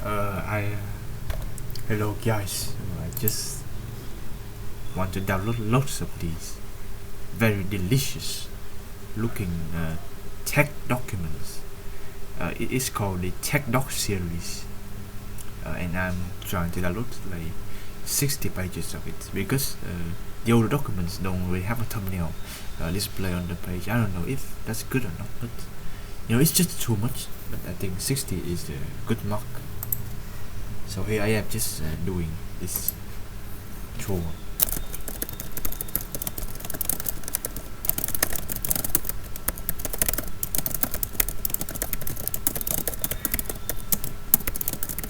I Hello guys. I just want to download lots of these very delicious looking tech documents. It is called the TECDOC series, and I'm trying to download like 60 pages of it because the older documents don't really have a thumbnail display on the page. I don't know if that's good or not, but it's just too much. But I think 60 is a good mark. So here I am just doing this chore.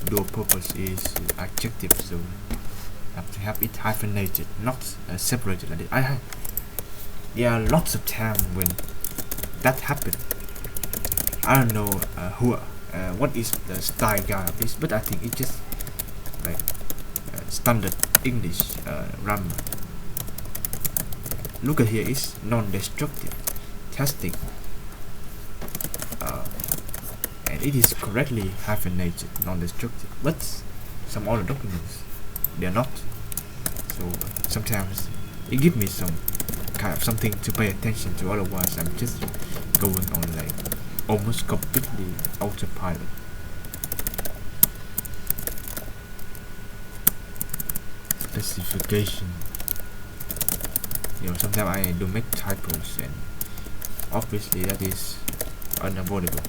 Dual purpose is adjective, so I have to have it hyphenated, not separated like this. There are lots of times when that happened. I don't know what is the style guide of this, but I think it's just like standard English grammar. Look at here, it's non-destructive testing, and it is correctly hyphenated, non-destructive. But some other documents, they are not. So sometimes it gives me some kind of something to pay attention to. Otherwise, I'm just going on like almost completely autopilot. Specification. Sometimes I do make typos, and obviously that is unavoidable,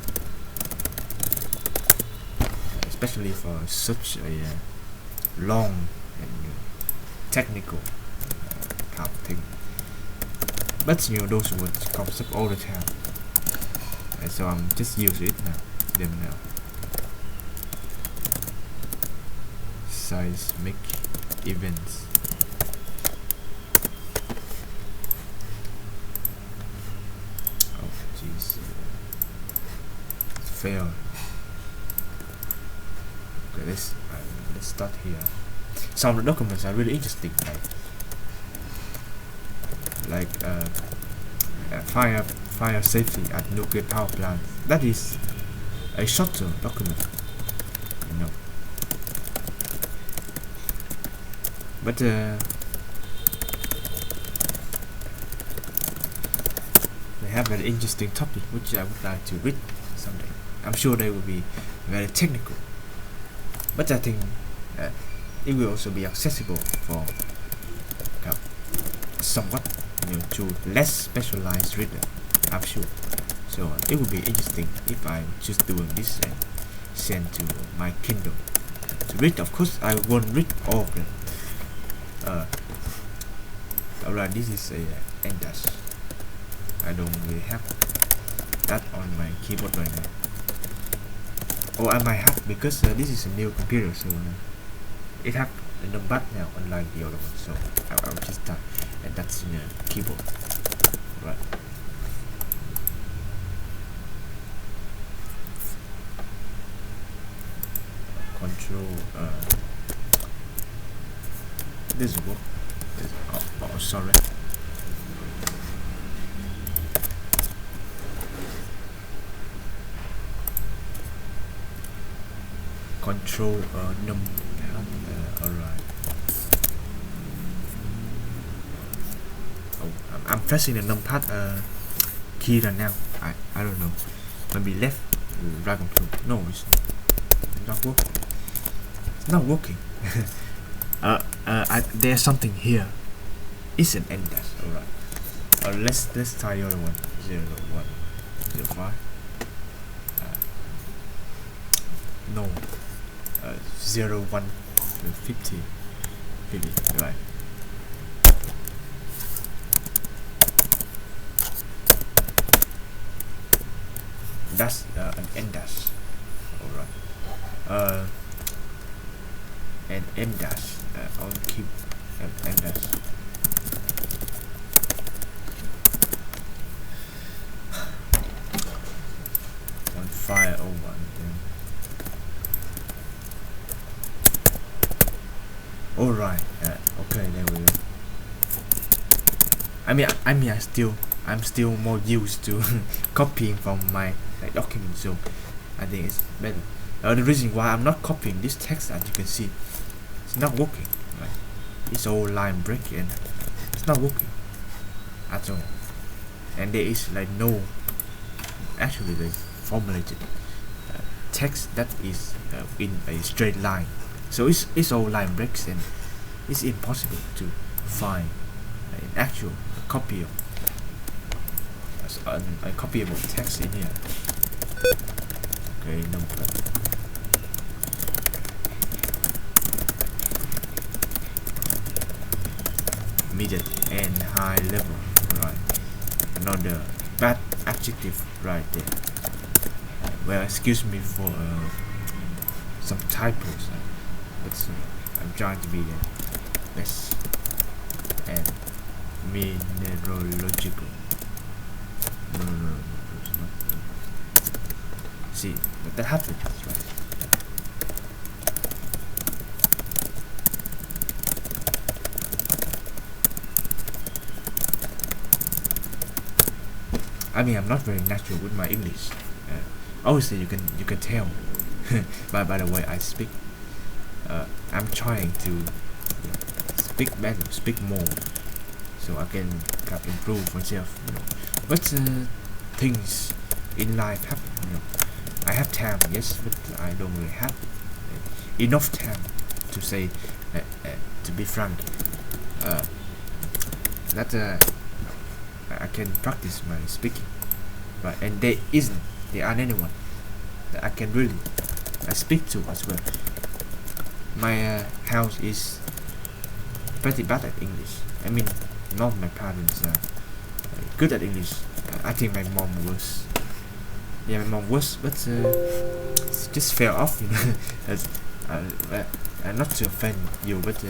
especially for such a long and technical kind of thing. But those words comes up all the time, and so I'm just using it now. Seismic events. Oh jeez, fail. Okay, let's start here. Some of the documents are really interesting, like fire safety at nuclear power plant. That is a shorter document, but they have an interesting topic which I would like to read someday. I'm sure they will be very technical, but I think it will also be accessible for somewhat to less specialized reader, I'm sure. So it would be interesting if I'm just doing this and send to my Kindle to read. Of course I won't read all of them. Alright, this is a end dash. I don't really have that on my keyboard right now. Oh, I might have, because this is a new computer, so it have a numpad now, unlike the other one. So I'll just type, and that's in the keyboard. Right. Control. This work. Oh, sorry. Control numpad. Alright. Oh, I'm pressing the numpad key right now. I don't know. Maybe left, right control. No, it's not working. It's not working. There's something here. It's an end dash. Alright. Let's try the other one. 01, 05. No. 01, 50. Right. That's an end dash. Alright. An M dash. I'll keep M dash. On fire 01. Alright. Okay, there we go. I'm still more used to copying from my document, so I think it's better. The reason why I'm not copying this text, as you can see, it's not working, right? It's all line break and it's not working at all, and there is like no actually the formulated text that is in a straight line. So it's all line breaks, and it's impossible to find an actual copy of a copyable text in here. Okay, no problem. Immediate and high level, right? Another bad adjective right there. Well, excuse me for some typos, but I'm trying to be less and mineralogical. No, it's not. See, but that happens, right? I mean, I'm not very natural with my English. Obviously, you can tell by the way I speak. I'm trying to speak better, speak more, so I can improve myself. But things in life happen. I have time, yes, but I don't really have enough time to say. To be frank, that I can practice my speaking, right? And there aren't anyone that I can really speak to as well. My house is pretty bad at English. I mean, none of my parents are good at English. I think my mom was. Yeah, my mom was, but just fell off. Not to offend you, but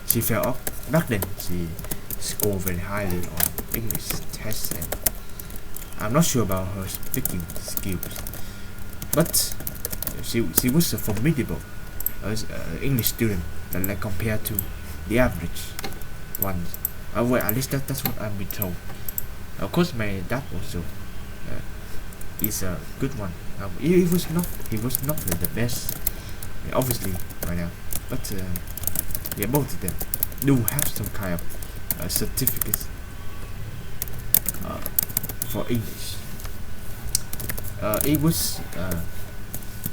she fell off. Back then, she scored very highly on English tests, and I'm not sure about her speaking skills, but she was a formidable English student, like compared to the average ones. Well, at least that's what I've been told. Of course, my dad also is a good one. He was not the best, obviously, right now, but yeah, both of them do have some kind of certificates for English. It was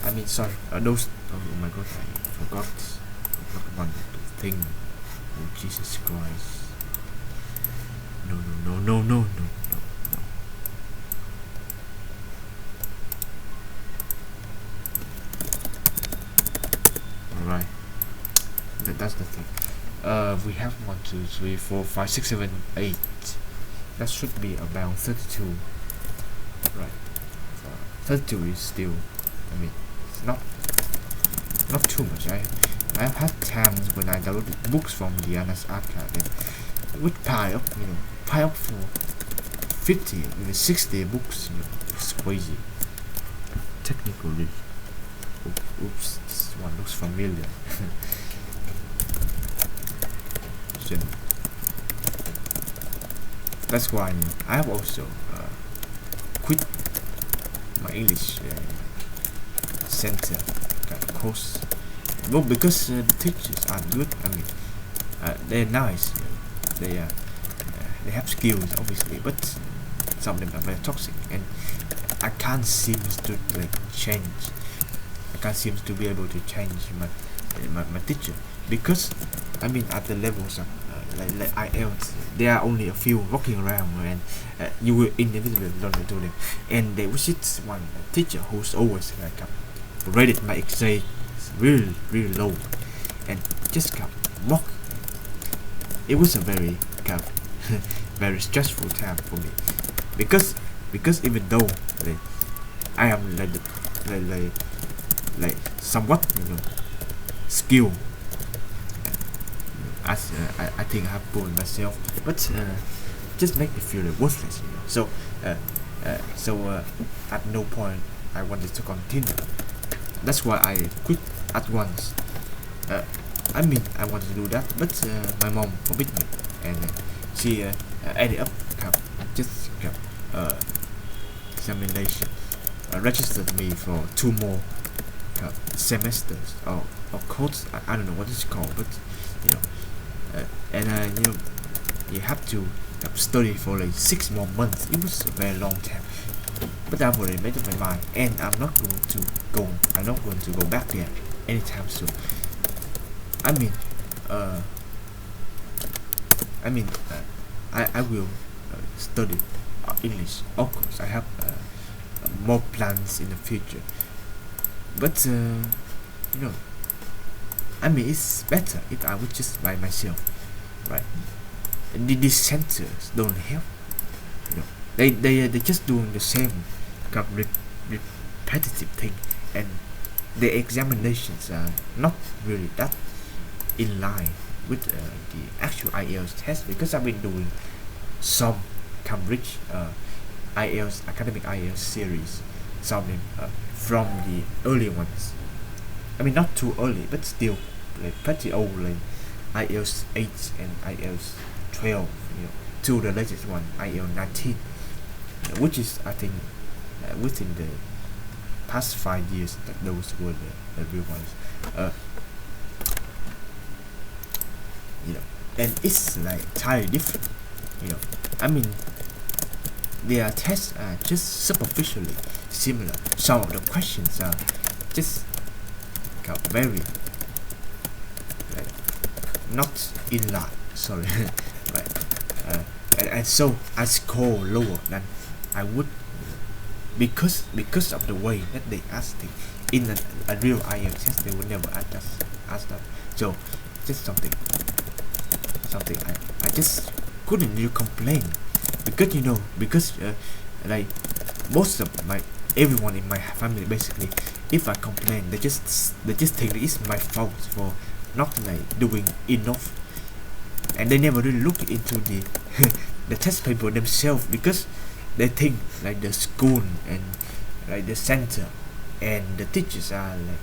I mean, sorry, those. Oh my God, I forgot one thing. Oh Jesus Christ! No. Alright, that's the thing. We have 1, 2, 3, 4, 5, 6, 7, 8. That should be about 32. Right. 32 is still, I mean, it's not too much. I have had times when I downloaded books from the NS archive and it would pile up for 50, even 60 books. It's crazy. Technically, oops, this one looks familiar. So, that's why I have also quit my English center course. Well, because the teachers are good. I mean, they're nice. They have skills, obviously, but some of them are very toxic, and I can't seem to change. I can't seem to be able to change my teacher, because I mean, at the levels of like IELTS, there are only a few walking around, and you will inevitably learn to them. And there was this one teacher who's always rated my essay really low, and just mock. It was a very very stressful time for me, because even though I am like somewhat skilled, as I think I have proven myself, but just make me feel worthless. So at no point I wanted to continue. That's why I quit at once. I mean, I wanted to do that, but my mom forbid me, and she ended up examination, registered me for 2 more semesters or course. I don't know what it's called, but you know, you know, you have to study for like 6 more months. It was a very long time, but I've already made up my mind, and I'm not going to go back there anytime soon. I mean, I will study English. Of course, I have more plans in the future, but you know, I mean, it's better if I would just by myself, right? And these centers don't help. You know, they just doing the same kind of repetitive thing, and the examinations are not really that in line with the actual IELTS test, because I've been doing some Cambridge academic IELTS series, some from the early ones. I mean, not too early, but still like pretty old, like IELTS 8 and IELTS 12, you know, to the latest one, IELTS 19, which is, I think, within the past 5 years, that those were the real ones. You know, and it's like entirely different. You know, I mean, their tests are just superficially similar. Some of the questions are just very like not in line. Sorry, right? And so I score lower than I would, because of the way that they asked it. In a real IELTS test, they would never ask that. So just something I just couldn't really complain, because you know, like most of everyone in my family, basically, if I complain, they just think it's my fault for not like doing enough, and they never really look into the the test paper themselves, because they think like the school and like the center and the teachers are like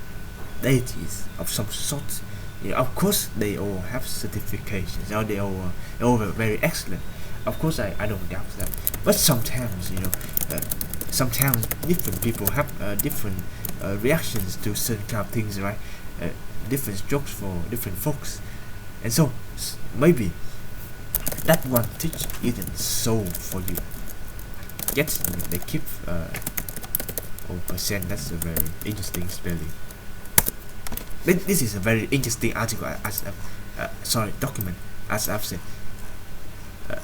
deities of some sort. Yeah, of course they all have certifications, or they all very excellent. Of course, I don't doubt that. But sometimes, you know, sometimes different people have different reactions to certain kind of things, right? Different strokes for different folks, and so maybe that one teacher isn't so for you. Yet they keep 0%. That's a very interesting spelling. This is a very interesting article, document, as I've said.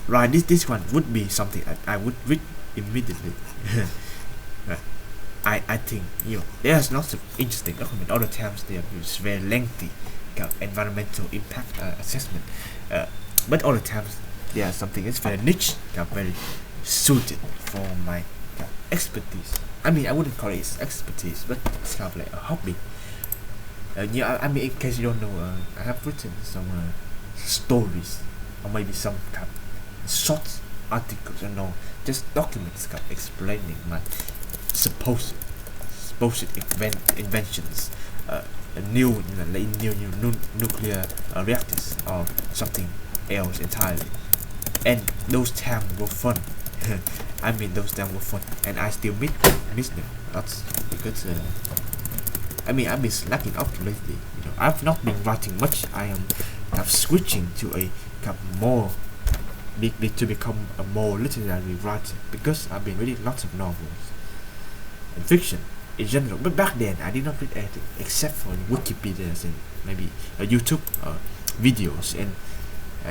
Right, this one would be something I would read immediately. Right. I think, you know, there's lots of interesting document. Other times they are very lengthy environmental impact assessment, but other times there are something that's very niche, very suited for my expertise. I mean, I wouldn't call it expertise, but it's kind of like a hobby. Yeah, I mean, in case you don't know, I have written some stories, or maybe some kind of short articles, you know, just documents kind of explaining my supposed inventions, new nuclear reactors, or something else entirely. And those times were fun. I mean, those times were fun, and I still miss them. That's because I mean, I've been slacking up lately. You know, I've not been writing much. I am switching to a more to become a more literary writer, because I've been reading lots of novels and fiction in general. But back then, I did not read anything except for Wikipedia and maybe YouTube videos, and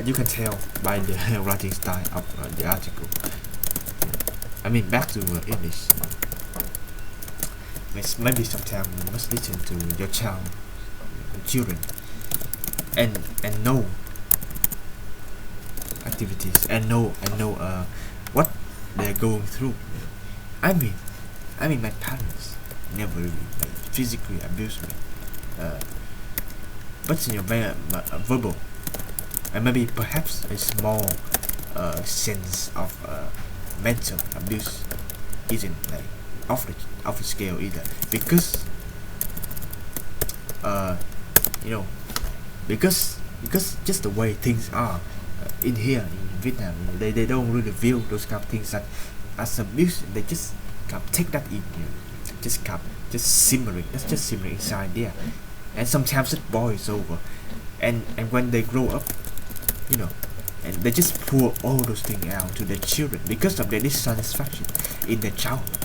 you can tell by the writing style of the article. I mean, back to English. Maybe sometimes you must listen to your children, and know activities, and know what they're going through. I mean, my parents never really physically abused me, but you know, very verbal, and maybe perhaps a small sense of mental abuse isn't like off the scale either, because you know, because just the way things are in here in Vietnam, you know, they don't really view those kind of things as abuse. They just take that in, you know, just simmering. That's just simmering inside there, and sometimes it boils over, and when they grow up, you know, and they just pour all those things out to their children because of their dissatisfaction in their childhood,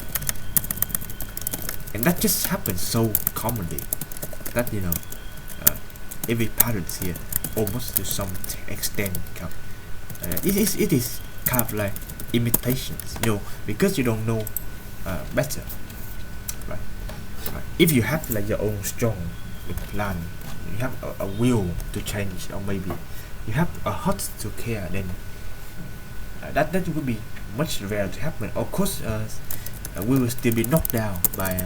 and that just happens so commonly that every parents here, almost to some extent, it is kind of like imitations, because you don't know better, right? If you have like your own strong plan, you have a will to change, or maybe you have a heart to care, then that would be much rare to happen. Of course, we will still be knocked down by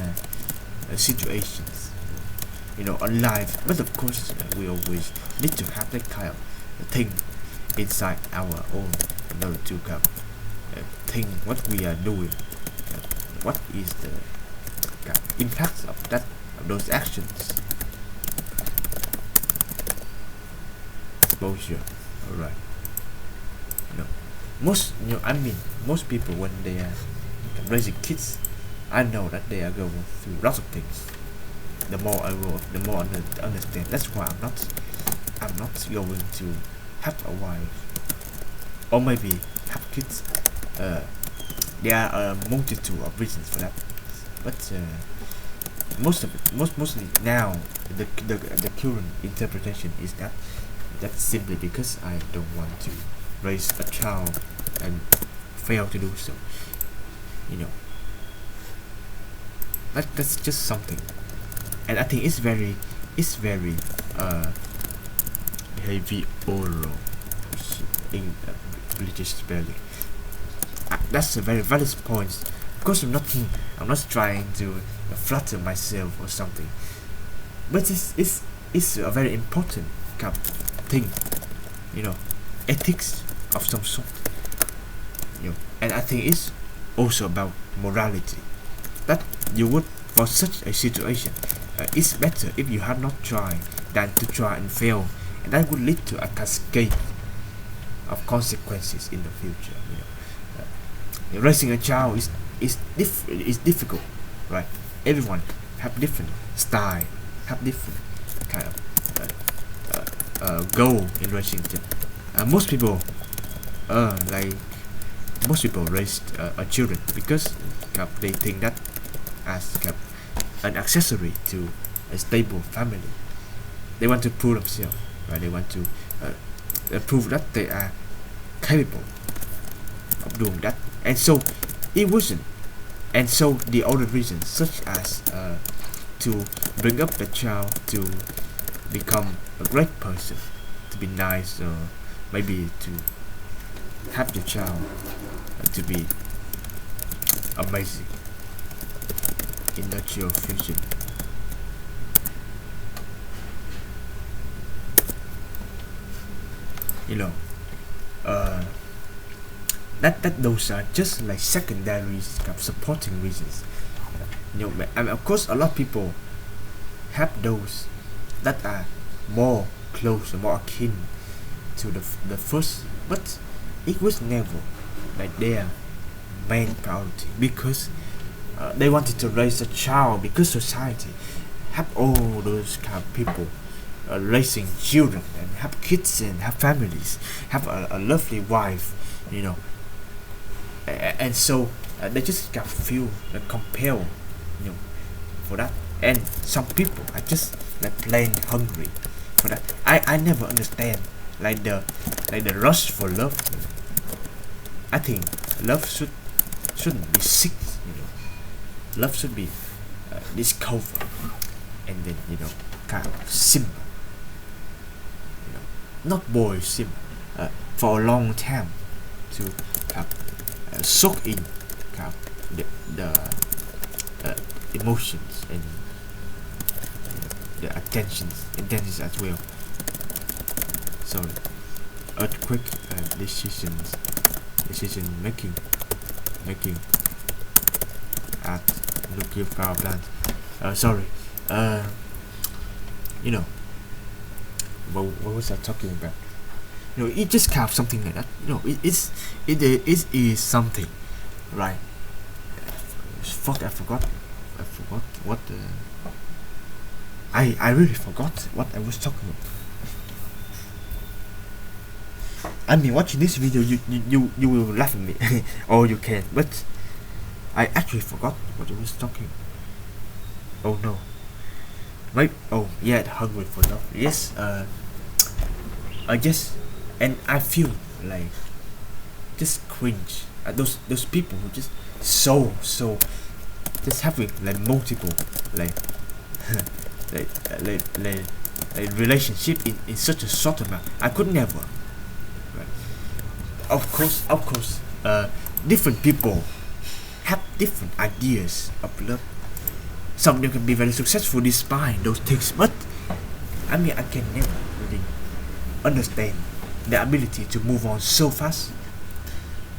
situations, on life, but of course we always need to have that kind of thing inside our own in order to think what we are doing, what is the impact of those actions. Exposure. All right. Most most people, when they are raising kids, I know that they are going through lots of things. The more I grow up, the more I understand. That's why I'm not going to have a wife, or maybe have kids. There are a multitude of reasons for that, but mostly now the current interpretation is that that's simply because I don't want to raise a child and fail to do so. That's just something, and I think it's very behavioral in religious spelling. That's a very valid point. Of course, I'm not trying to flatter myself or something, but it's a very important thing, ethics of some sort, and I think it's also about morality. That you would, for such a situation, it's better if you had not tried than to try and fail, and that would lead to a cascade of consequences in the future. Raising a child is difficult, right? Everyone have different style, have different kind of goal in raising children. Most people raise children because they think that as an accessory to a stable family. They want to prove themselves, right? They want to prove that they are capable of doing that, and so it wasn't. And so the other reasons, such as to bring up the child to become a great person, to be nice, or maybe to have the child to be amazing in your future. That those are just like secondary supporting reasons. And of course a lot of people have those that are more close or more akin to the first, but it was never like their main priority, because they wanted to raise a child because society have all those kind of people raising children and have kids and have families, have a lovely wife, and so they just feel compelled, for that. And some people are just like plain hungry for that. I never understand like the rush for love. I think love shouldn't be sick, Love should be discovered and then kind of simple, not boil simple for a long time to soak in the emotions and the intentions as well. Sorry, earthquake decision making at nuclear power plant. What was I talking about? It just kind of something like that. It is something, right? Fuck, I forgot. I forgot what I really forgot what I was talking about. I mean, watching this video, you will laugh at me, or you can, but I actually forgot what I was talking. Oh no. Right? Oh yeah, hungry for love. Yes. I guess, and I feel like just cringe. Those people who just so just having like multiple like like, like relationship in such a short amount. I could never. Right? Of course. Different people have different ideas of love. Some of them can be very successful despite those things, but I mean, I can never really understand the ability to move on so fast.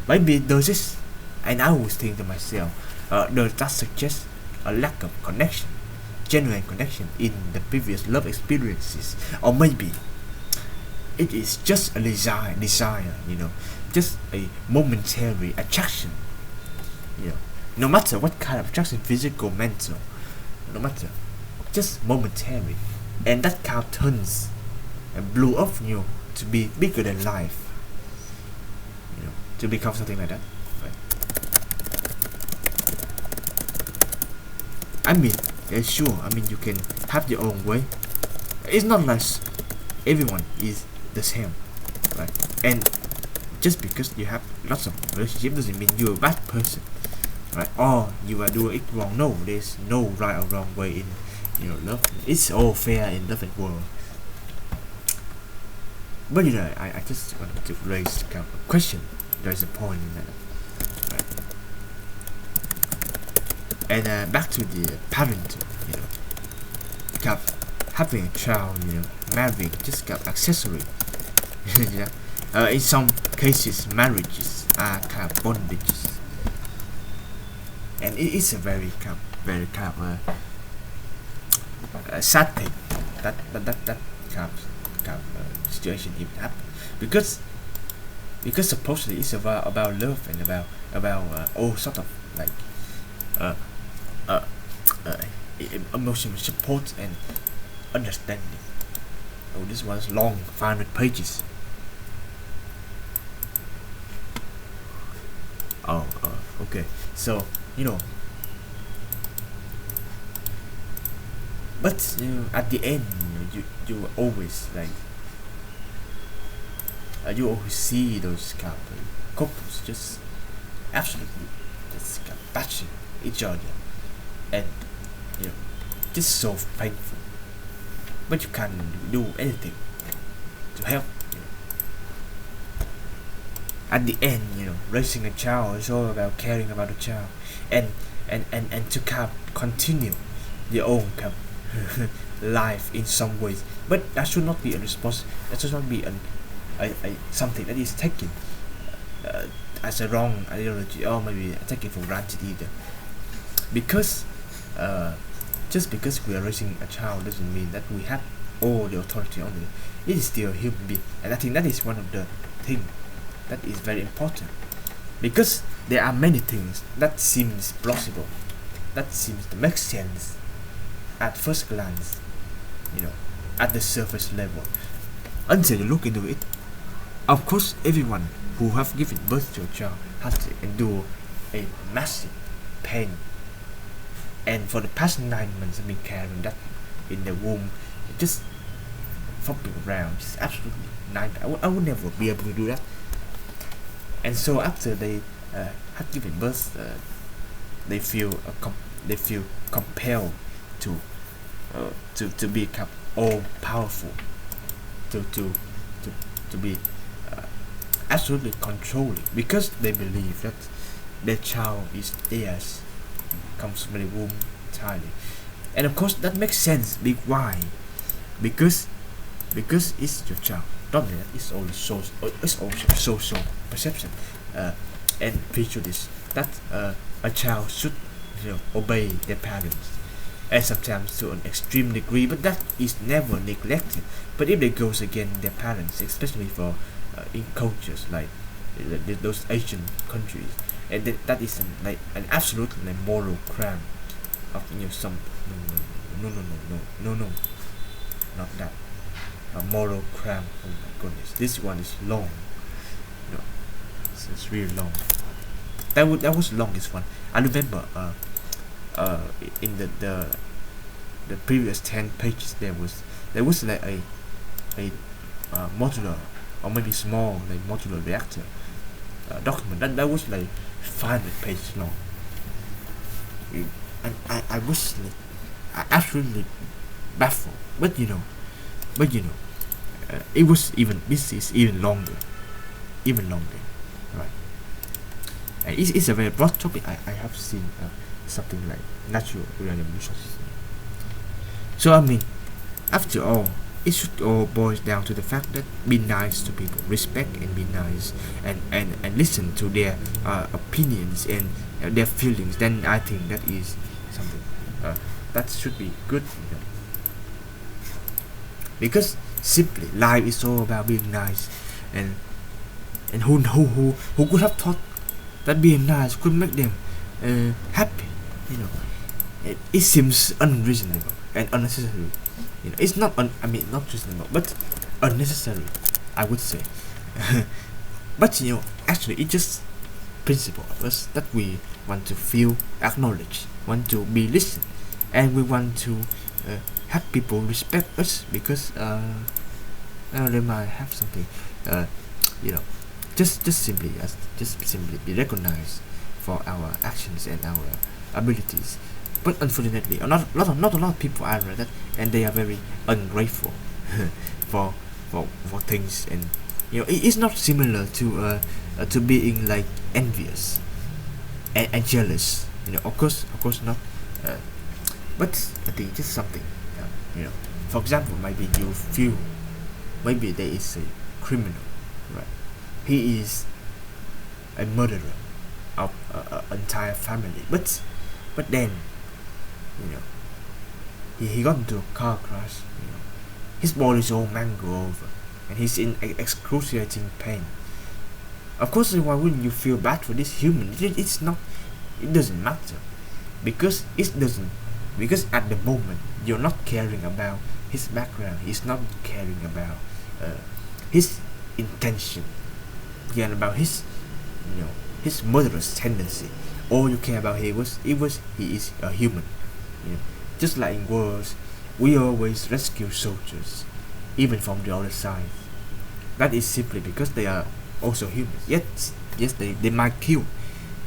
Maybe there's this, and I always think to myself, does that suggest a lack of connection, genuine connection in the previous love experiences, or maybe it is just a desire, just a momentary attraction, no matter what kind of attraction, physical, mental, no matter, just momentary, and that kind of turns and blew up to be bigger than life, to become something like that. Right? I mean, yeah, sure. I mean, you can have your own way. It's not like everyone is the same, right? And just because you have lots of relationships doesn't mean you're a bad person, right? Or you are doing it wrong. No, there's no right or wrong way in love. It's all fair in love and world. But I just wanted to raise kind of a question. There's a point in that, right? And back to the parenting, kind of having a child, marrying, just kind of accessory. In some cases, marriages are kind of bondages, and it is a very kind of sad thing that kind of situation even happen, because supposedly it's about love and about all sort of like emotional support and understanding. Oh, this was long, 500 pages. Okay. So but at the end, you always like. You always see those kind of couples just absolutely just kind of bashing each other, and just so painful. But you can't do anything to help. At the end, raising a child is all about caring about the child, and to kind of continue your own kind of life in some ways. But that should not be a response. That should not be a something that is taken as a wrong ideology, or maybe taken for granted either. Because just because we are raising a child doesn't mean that we have all the authority on it. It is still a human being, and I think that is one of the things that is very important, because there are many things that seems plausible, that seems to make sense at first glance, at the surface level, until you look into it. Of course, everyone who have given birth to a child has to endure a massive pain, and for the past 9 months I've been carrying that in the womb, just flopping around, just absolutely nightmare. I would never be able to do that. And so after they have given birth, they feel compelled to become all powerful, to be absolutely controlling, because they believe that their child is theirs, comes from the womb entirely. And of course that makes sense. Why? Because it's your child. Not that it's also social perception and prejudice that a child should obey their parents, and sometimes to an extreme degree, but that is never neglected. But if they goes against their parents, especially for in cultures like those Asian countries, and that is an absolute moral crime. of some no, not that. A moral crime. Oh my goodness, this one is long. No, it's really long. That was the longest one. I remember in the previous 10 pages there was like a modular or maybe small like modular reactor document that was like 500 pages long. And I was like, absolutely baffled. But it was even this is even longer, right? And it's a very broad topic. I have seen something like natural uranium resources. So I mean, after all, it should all boil down to the fact that be nice to people, respect and be nice, and listen to their opinions and their feelings. Then I think that is something that should be good, because simply life is all about being nice, and who could have thought that being nice could make them happy? It seems unreasonable and unnecessary. It's not not reasonable, but unnecessary, I would say. But actually, it's just principle of us that we want to feel acknowledged, want to be listened, and we want to have people respect us because they might have something, just simply be recognized for our actions and our abilities. But unfortunately, not a lot of people are like that, and they are very ungrateful for things, and it's not similar to being like envious and jealous. Of course not. But I think just something. For example, maybe you feel maybe there is a criminal, right? He is a murderer of an entire family, but then he got into a car crash. His body is all mangled over, and he's in excruciating pain. Of course, why wouldn't you feel bad for this human? It's not. It doesn't matter, because because at the moment you're not caring about his background. He's not caring about his intention. Caring about his his murderous tendency. All you care about he is a human. Just like in wars, we always rescue soldiers, even from the other side. That is simply because they are also humans. Yes, they might kill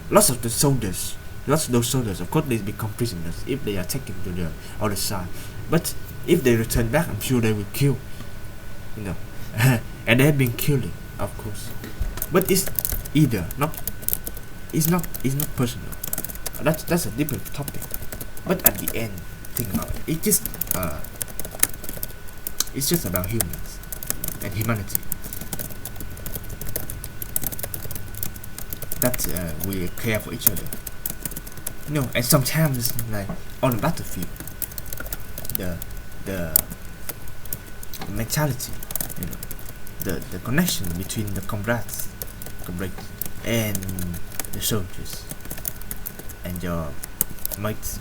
lots of those soldiers. Of course, they become prisoners if they are taken to the other side. But if they return back, I'm sure they will kill. And they have been killing, of course. But it's not personal. That's a different topic. But at the end, think about it. It's just about humans and humanity. That we care for each other. And sometimes like on the battlefield, the mentality, the connection between the comrades and the soldiers and your mates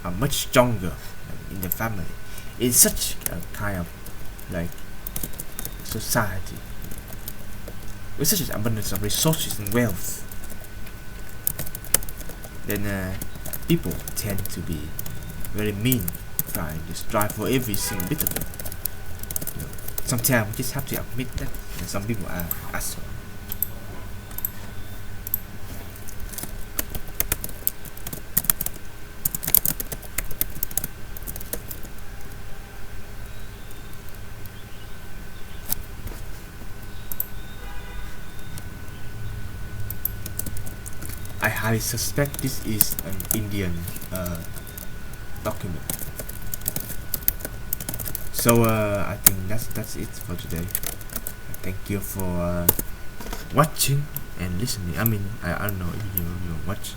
are much stronger in the family. It's such a kind of like society with such an abundance of resources and wealth. Then people tend to be very mean, trying to strive for every single bit of it. Sometimes we just have to admit that some people are assholes. I highly suspect this is an Indian document. So I think that's it for today. Thank you for watching and listening. I don't know if you watch